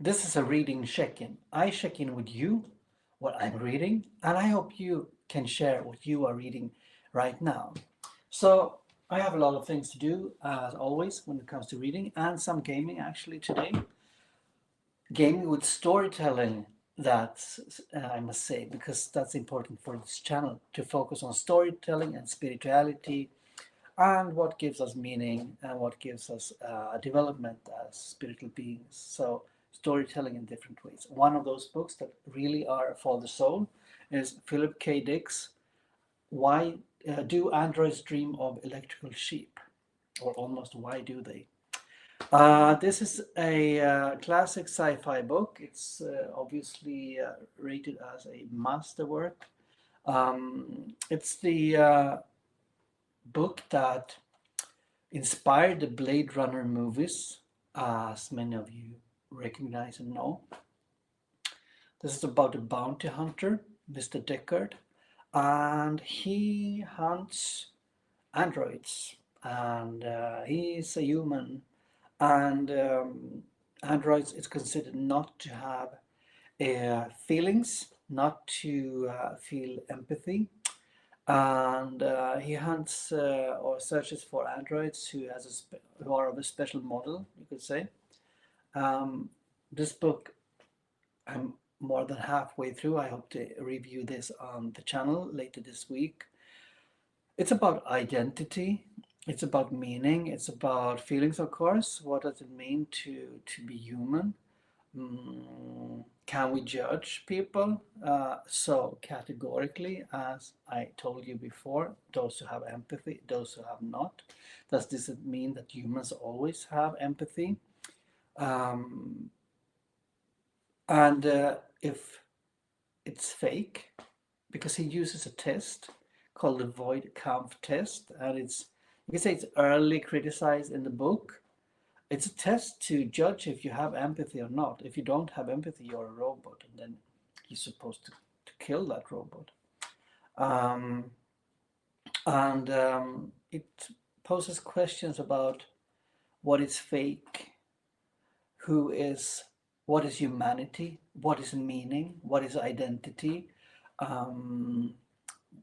This is a reading check-in. I check in with you, what I'm reading, and I hope you can share what you are reading right now. So I have a lot of things to do, as always, when it comes to reading, and some gaming actually today. Gaming with storytelling, that's, I must say, because that's important for this channel, to focus on storytelling and spirituality and what gives us meaning and what gives us development as spiritual beings. So storytelling in different ways. One of those books that really are for the soul is Philip K. Dick's Why Do Androids Dream of Electrical Sheep? Or almost Why Do They? This is a classic sci-fi book. It's obviously rated as a masterwork. It's the book that inspired the Blade Runner movies, as many of you recognize and know. This is about a bounty hunter, Mr. Deckard, and he hunts androids, and he's a human, and androids is considered not to have feelings, not to feel empathy, and he hunts or searches for androids who are of a special model, you could say. Um, this book, I'm more than halfway through. I hope to review this on the channel later this week. It's about identity. It's about meaning. It's about feelings, of course. What does it mean to be human? Can we judge people so categorically, as I told you before? Those who have empathy, those who have not. Does this mean that humans always have empathy? Um, and if it's fake, because he uses a test called the Voight-Kampff test, and it's, you can say, it's early criticized in the book. It's a test to judge if you have empathy or not. If you don't have empathy, you're a robot, and then you're supposed to kill that robot. Um, and it poses questions about what is fake, who is, what is humanity, what is meaning, what is identity, um,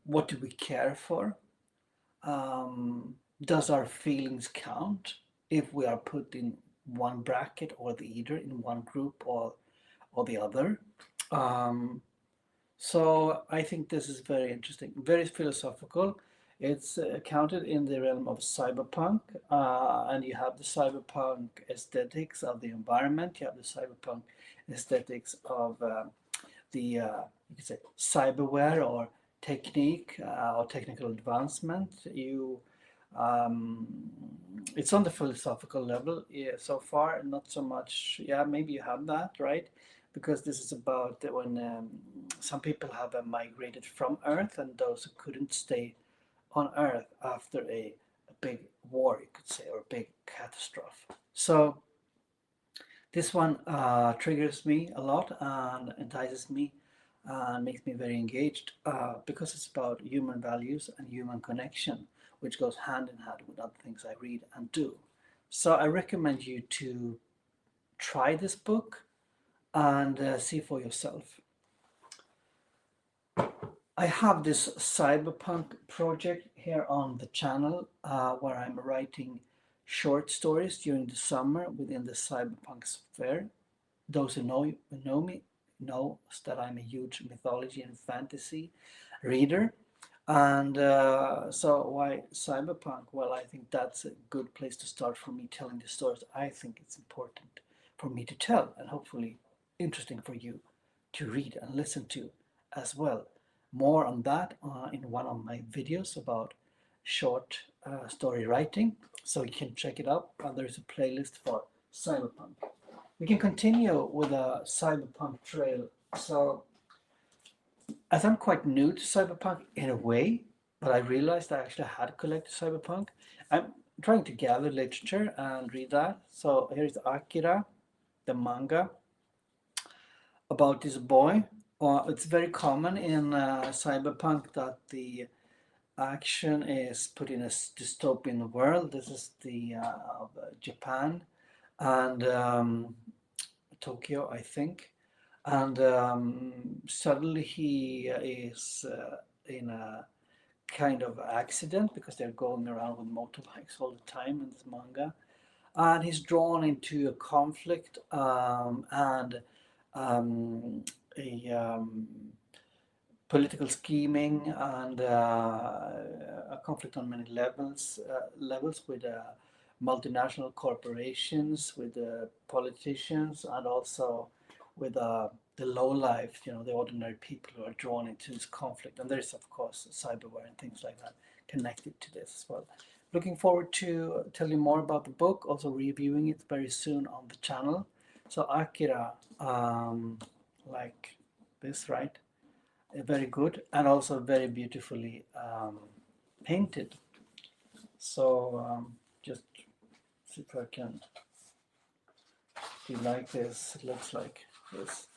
what do we care for? Does our feelings count if we are put in one bracket or the either, in one group or the other? Um, so I think this is very interesting, very philosophical. It's counted in the realm of cyberpunk, and you have the cyberpunk aesthetics of the environment. You have the cyberpunk aesthetics of you could say cyberware or technique or technical advancement. Um, it's on the philosophical level, yeah, so far, not so much. Yeah, maybe you have that, right? Because this is about when some people have migrated from Earth and those who couldn't stay on Earth after a big war, you could say, or a big catastrophe. So this one triggers me a lot and entices me and makes me very engaged because it's about human values and human connection, which goes hand in hand with other things I read and do. So I recommend you to try this book and see for yourself. I have this cyberpunk project here on the channel where I'm writing short stories during the summer within the cyberpunk sphere. Those who know me know that I'm a huge mythology and fantasy reader. And so why cyberpunk? Well, I think that's a good place to start for me telling the stories I think it's important for me to tell, and hopefully interesting for you to read and listen to as well. More on that in one of my videos about short story writing, so you can check it out. There's a playlist for cyberpunk. We can continue with a cyberpunk trail. So, as I'm quite new to cyberpunk in a way, but I realized I actually had collected cyberpunk. I'm trying to gather literature and read that. So here is Akira, the manga about this boy. It's very common in cyberpunk that the action is put in a dystopian world. This is the of Japan, and Tokyo, I think. And suddenly he is in a kind of accident because they're going around with motorbikes all the time in this manga. And he's drawn into a conflict and um, a political scheming and a conflict on many levels with multinational corporations, with politicians, and also with the low life, the ordinary people who are drawn into this conflict. And there's of course cyberware and things like that connected to this as well. Looking forward to tell you more about the book, also reviewing it very soon on the channel. So Akira, like this, right? Very good and also very beautifully painted. So just see if I can do like this. It looks like this.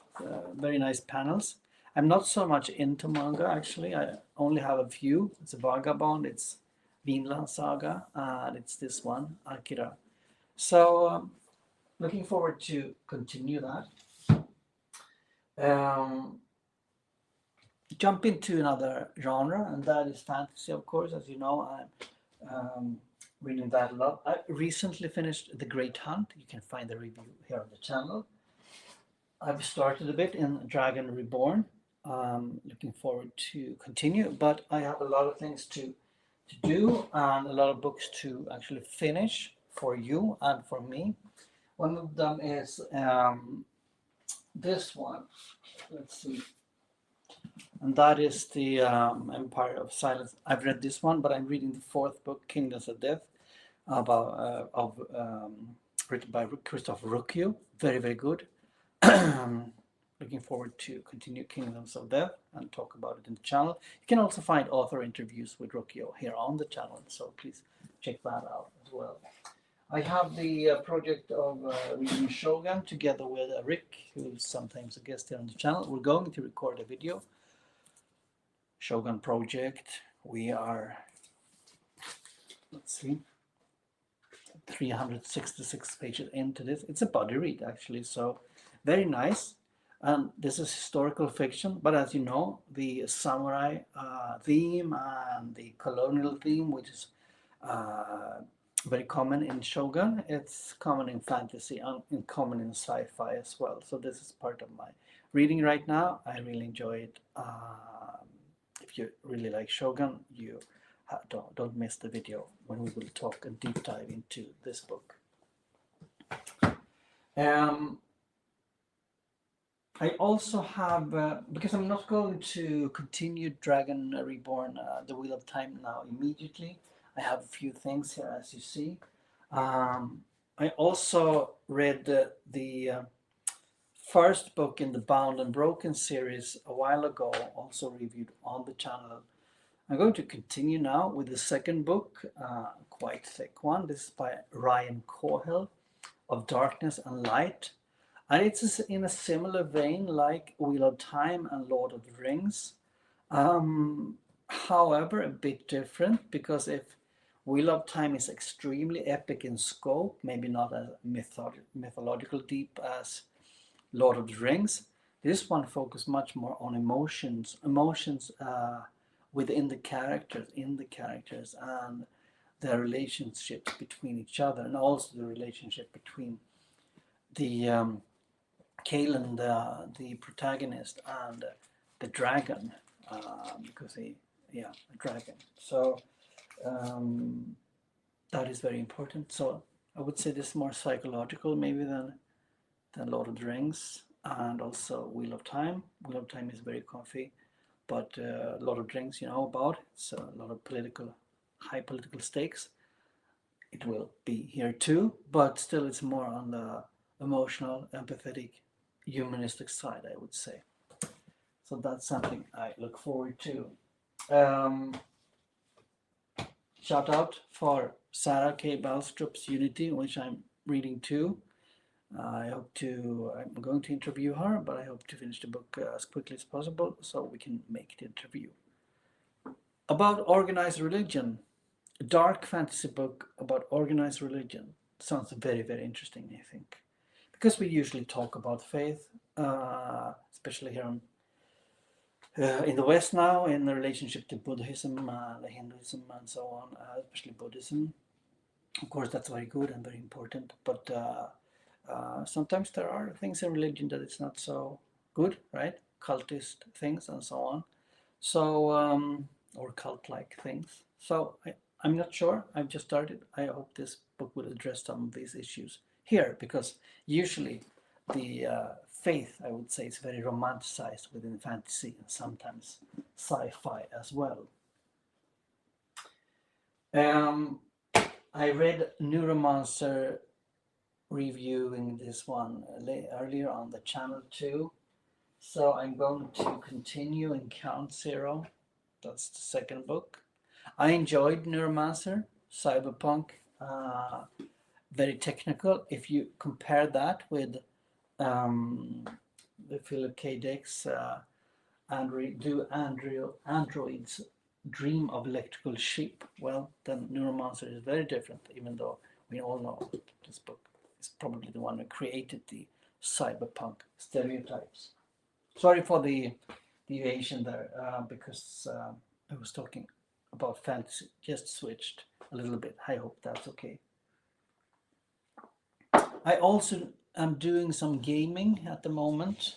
Very nice panels. I'm not so much into manga actually. I only have a few. It's a Vagabond, it's Vinland Saga, and it's this one, Akira. So looking forward to continue that. Jump into another genre, and that is fantasy, of course. As you know, I'm reading that a lot. I recently finished The Great Hunt. You can find the review here on the channel. I've started a bit in Dragon Reborn. Looking forward to continue, but I have a lot of things to do and a lot of books to actually finish for you and for me. One of them is this one. Let's see. And that is the Empire of Silence. I've read this one, but I'm reading the fourth book, Kingdoms of Death, written by Christopher Ruocchio. Very, very good. Looking forward to continue Kingdoms of Death and talk about it in the channel. You can also find author interviews with Ruocchio here on the channel, so please check that out as well. I have the project of reading Shōgun together with Rick, who's sometimes a guest here on the channel. We're going to record a video. Shōgun project. We are, let's see, 366 pages into this. It's a body read actually, so very nice. And this is historical fiction, but as you know, the samurai theme and the colonial theme, which is very common in Shōgun, it's common in fantasy and common in sci-fi as well. So this is part of my reading right now. I really enjoy it. If you really like Shōgun, you don't miss the video when we will talk and deep dive into this book. I also have, because I'm not going to continue Dragon Reborn, The Wheel of Time now immediately. I have a few things here, as you see. I also read the first book in the Bound and Broken series a while ago, also reviewed on the channel. I'm going to continue now with the second book, quite thick one. This is by Ryan Cahill, Of Darkness and Light. And it's in a similar vein like Wheel of Time and Lord of the Rings. However, a bit different, because if Wheel of Time is extremely epic in scope, maybe not as mythological deep as Lord of the Rings, this one focuses much more on emotions within the characters, and their relationships between each other, and also the relationship between the Kaelin, the protagonist, and the dragon, because a dragon. So that is very important. So I would say this is more psychological maybe than Lord of the Rings, and also Wheel of Time. Wheel of Time is very comfy, but Lord of the Rings, you know about. It's a lot of high political stakes. It will be here too, but still it's more on the emotional, empathetic, humanistic side, I would say. So that's something I look forward to. Shout out for Sarah K. Balstrup's Unity, which I'm reading too. I'm going to interview her, but I hope to finish the book as quickly as possible so we can make the interview. About organized religion, a dark fantasy book about organized religion. Sounds very, very interesting, I think. because we usually talk about faith, especially here in the West now, in the relationship to Buddhism, Hinduism, and so on, especially Buddhism. Of course, that's very good and very important, but sometimes there are things in religion that it's not so good, right? Cultist things and so on. So, or cult-like things. So I'm not sure. I've just started. I hope this book will address some of these issues here, because usually the faith, I would say, is very romanticized within fantasy and sometimes sci-fi as well. I read Neuromancer reviewing this one earlier on the channel too. So I'm going to continue in Count Zero. That's the second book. I enjoyed Neuromancer, Cyberpunk, very technical. If you compare that with the Philip K. Dick's Android's Dream of Electrical Sheep, well, then Neuromancer is very different, even though we all know this book is probably the one who created the cyberpunk stereotypes. Sorry for the deviation there, because I was talking about fantasy, just switched a little bit. I hope that's okay. I also am doing some gaming at the moment,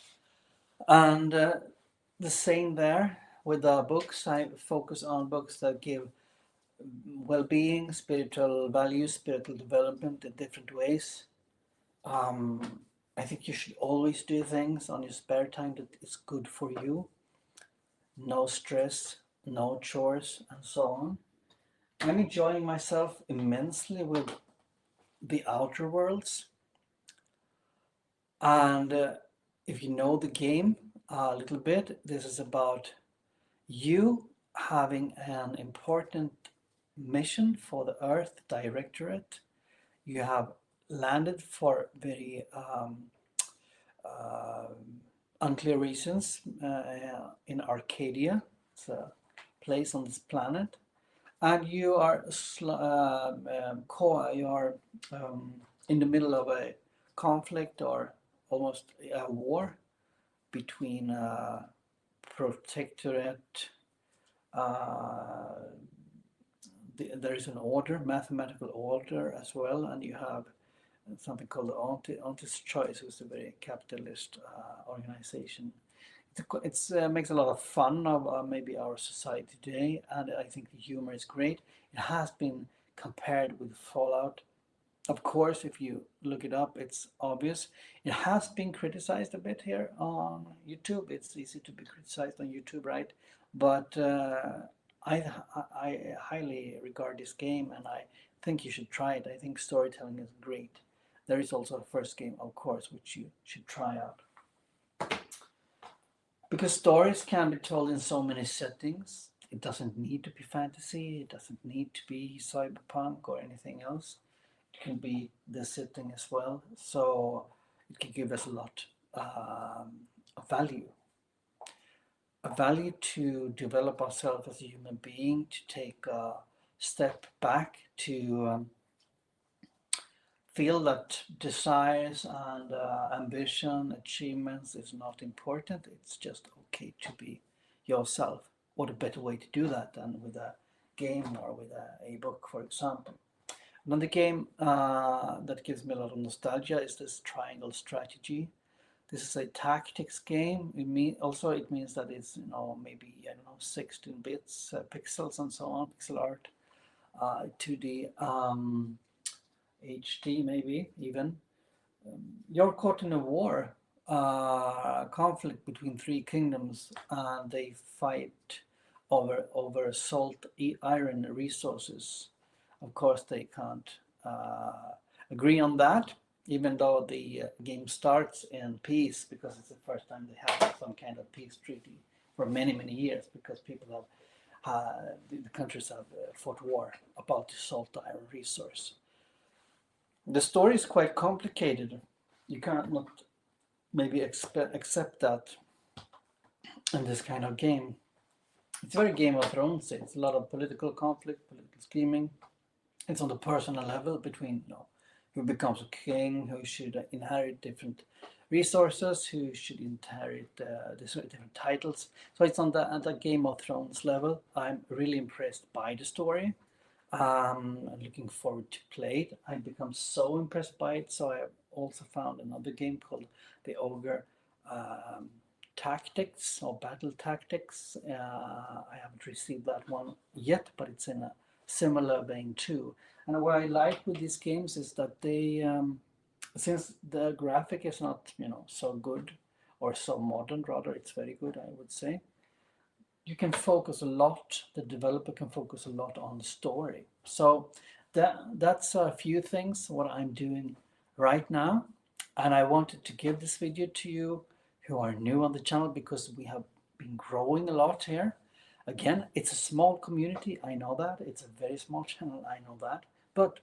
and the same there with the books. I focus on books that give well-being, spiritual values, spiritual development in different ways. I think you should always do things on your spare time that is good for you. No stress, no chores, and so on. I'm enjoying myself immensely with the Outer Worlds. And if you know the game a little bit, this is about you having an important mission for the Earth Directorate. You have landed for very unclear reasons in Arcadia. It's a place on this planet, and you are in the middle of a conflict or almost a war between protectorate. There is an order, mathematical order as well, and you have something called the Auntie's Choice, which is a very capitalist organization. It makes a lot of fun of maybe our society today, and I think the humor is great. It has been compared with Fallout. Of course, if you look it up, it's obvious. It has been criticized a bit here on YouTube. It's easy to be criticized on YouTube, right? But I highly regard this game, and I think you should try it. I think storytelling is great. There is also a first game, of course, which you should try out. Because stories can be told in so many settings. It doesn't need to be fantasy. It doesn't need to be cyberpunk or anything else. It can be the setting as well. So it can give us a lot of value. A value to develop ourselves as a human being, to take a step back, to feel that desires and ambition, achievements is not important. It's just okay to be yourself. What a better way to do that than with a game or with a book, for example. Another game that gives me a lot of nostalgia is this Triangle Strategy. This is a tactics game. It means that it's maybe 16 bits, pixels and so on, pixel art, 2D. HD maybe even. You're caught in a war, conflict between three kingdoms, and they fight over salt iron resources. Of course, they can't agree on that, even though the game starts in peace, because it's the first time they have some kind of peace treaty for many years, because people have the countries have fought war about the salt iron resource. The story is quite complicated. You can't not maybe accept that in this kind of game. It's very Game of Thrones. It's a lot of political conflict, political scheming. It's on the personal level between who becomes a king, who should inherit different resources, who should inherit different titles. So it's on the Game of Thrones level. I'm really impressed by the story. I'm looking forward to play it. I've become so impressed by it, so I have also found another game called the Ogre Tactics or Battle Tactics. I haven't received that one yet, but it's in a similar vein too. And what I like with these games is that they, since the graphic is not, so good or so modern, rather it's very good, I would say. You can focus a lot. The developer can focus a lot on the story. So that's a few things what I'm doing right now, and I wanted to give this video to you who are new on the channel because we have been growing a lot here. Again, it's a small community, I know that. It's a very small channel, I know that. But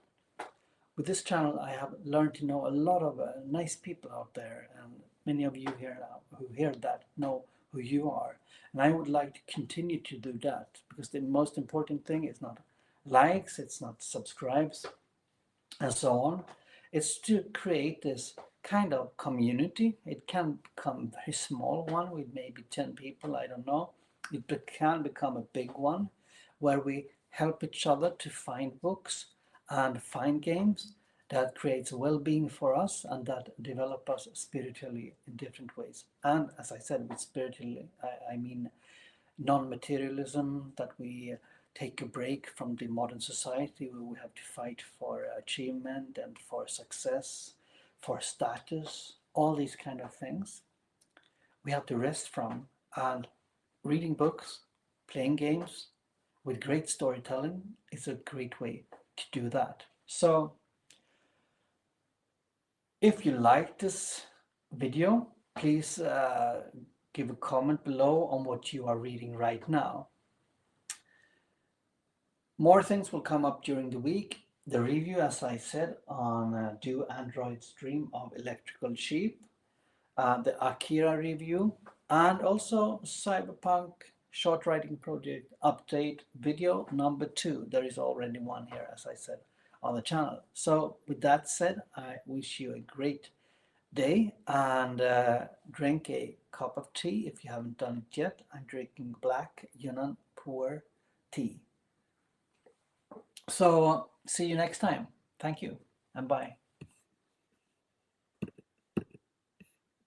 with this channel, I have learned to know a lot of nice people out there, and many of you here who hear that know who you are. And I would like to continue to do that, because the most important thing is not likes, it's not subscribes, and so on. It's to create this kind of community. It can become a very small one with maybe 10 people, I don't know. It can become a big one where we help each other to find books and find games that creates well-being for us and that develop us spiritually in different ways. And as I said, with spiritually, I mean non-materialism, that we take a break from the modern society where we have to fight for achievement and for success, for status, all these kind of things. We have to rest from, and reading books, playing games with great storytelling is a great way to do that. So if you like this video, please give a comment below on what you are reading right now. More things will come up during the week. The review, as I said, on Do Androids Dream of Electrical Sheep, the Akira review, and also Cyberpunk short writing project update video number 2. There is already one here, as I said, on the channel. So with that said, I wish you a great day, and drink a cup of tea if you haven't done it yet. I'm drinking black Yunnan pu'er tea. So see you next time. Thank you and bye.